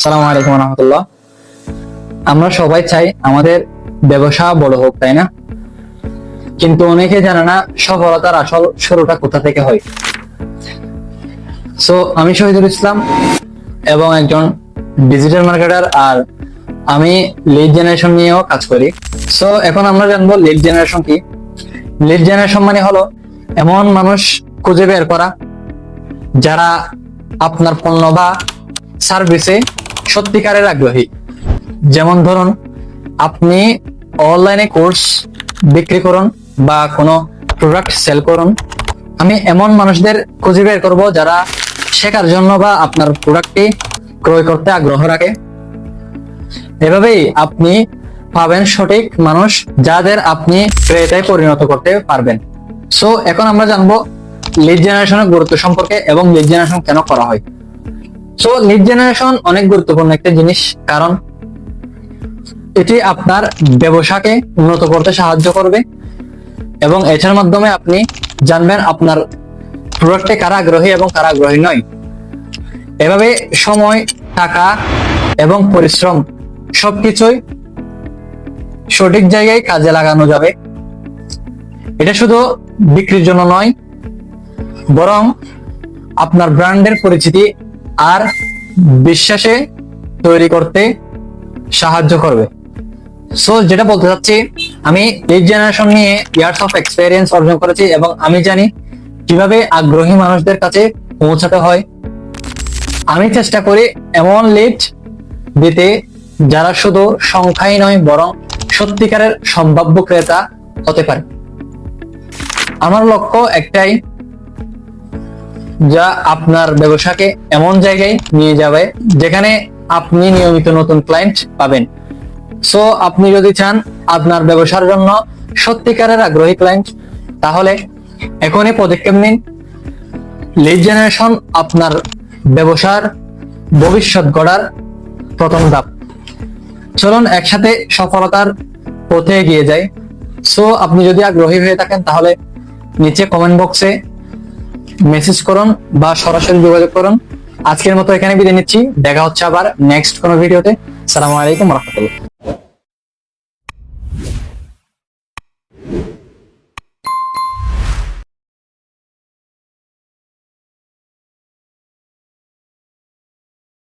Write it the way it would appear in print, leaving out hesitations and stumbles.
সালামু আলাইকুম রহমতুল্লাহ। আমরা সবাই চাই আমাদের ব্যবসা বড় হোক, তাই না? কিন্তু অনেকে জানে না সফলতার আসল শুরুটা কোথা থেকে হয়। সো আমি শহীদুল ইসলাম এবং একজন ডিজিটাল মার্কেটার, আর আমি লিড জেনারেশন নিয়েও কাজ করি। সো এখন আমরা জানবো লিড জেনারেশন কি। লিড জেনারেশন মানে হলো এমন মানুষ খুঁজে বের করা যারা আপনার পণ্য বা সার্ভিসে সত্যিকারের আগ্রহী। যেমন ধরুন, আপনি অনলাইনে কোর্স বিক্রি করুন বা কোনো প্রোডাক্ট সেল করুন। আমি এমন মানুষদের খুঁজে বের করব যারা শেখার জন্য বা আপনার প্রোডাক্টটি ক্রয় করতে আগ্রহ রাখে। এভাবেই আপনি পাবেন সঠিক মানুষ যাদের আপনি ক্রেতায় পরিণত করতে পারবেন। সো এখন আমরা জানবো লিড জেনারেশনের গুরুত্ব সম্পর্কে এবং লিড জেনারেশন কেন করা হয়। সো লিড জেনারেশন অনেক গুরুত্বপূর্ণ একটা জিনিস, কারণ এটি আপনার ব্যবসাকে উন্নত করতে সাহায্য করবে এবং এটার মাধ্যমে আপনি জানবেন আপনার প্রোডাক্টে কারা আগ্রহী এবং কারা আগ্রহী নয়। এভাবে সময়, টাকা এবং পরিশ্রম সবকিছুই সঠিক জায়গায় কাজে লাগানো যাবে। এটা শুধু বিক্রির জন্য নয়, বরং আপনার ব্র্যান্ডের পরিচিতি আর বিশ্বাসে তৈরি করতে সাহায্য করবে। সো যেটা বলতে চাচ্ছি, আমি লিড জেনারেশন নিয়ে ইয়ার্স অফ এক্সপেরিয়েন্স অর্জন করেছি এবং আমি জানি কিভাবে আগ্রহী মানুষদের কাছে পৌঁছাতে হয়। আমি চেষ্টা করি এমন লিড দিতে যারা শুধু সংখ্যাই নয়, বরং সত্যিকারের সম্ভাব্য ক্রেতা হতে পারে। আমার লক্ষ্য একটাই, যা আপনার ব্যবসাকে এমন জায়গায় নিয়ে যাবে যেখানে আপনি নিয়মিত নতুন ক্লায়েন্ট পাবেন। সো আপনি যদি চান আপনার ব্যবসার জন্য সত্যিকারের আগ্রহী ক্লায়েন্ট, তাহলে এখনই পদক্ষেপ নিন। লিড জেনারেশন আপনার ব্যবসার ভবিষ্যৎ গড়ার প্রথম ধাপ। চলুন একসাথে সফলতার পথে এগিয়ে যাই। সো আপনি যদি আগ্রহী হয়ে থাকেন তাহলে নিচে কমেন্ট বক্সে মেসেজ করুন বা সরাসরি যোগাযোগ করুন। আজকের মতো এখানে বিদায় নিচ্ছি। দেখা হচ্ছে আবার নেক্সট কোনো ভিডিওতে। আসসালামু আলাইকুম রহমতুল্লাহ।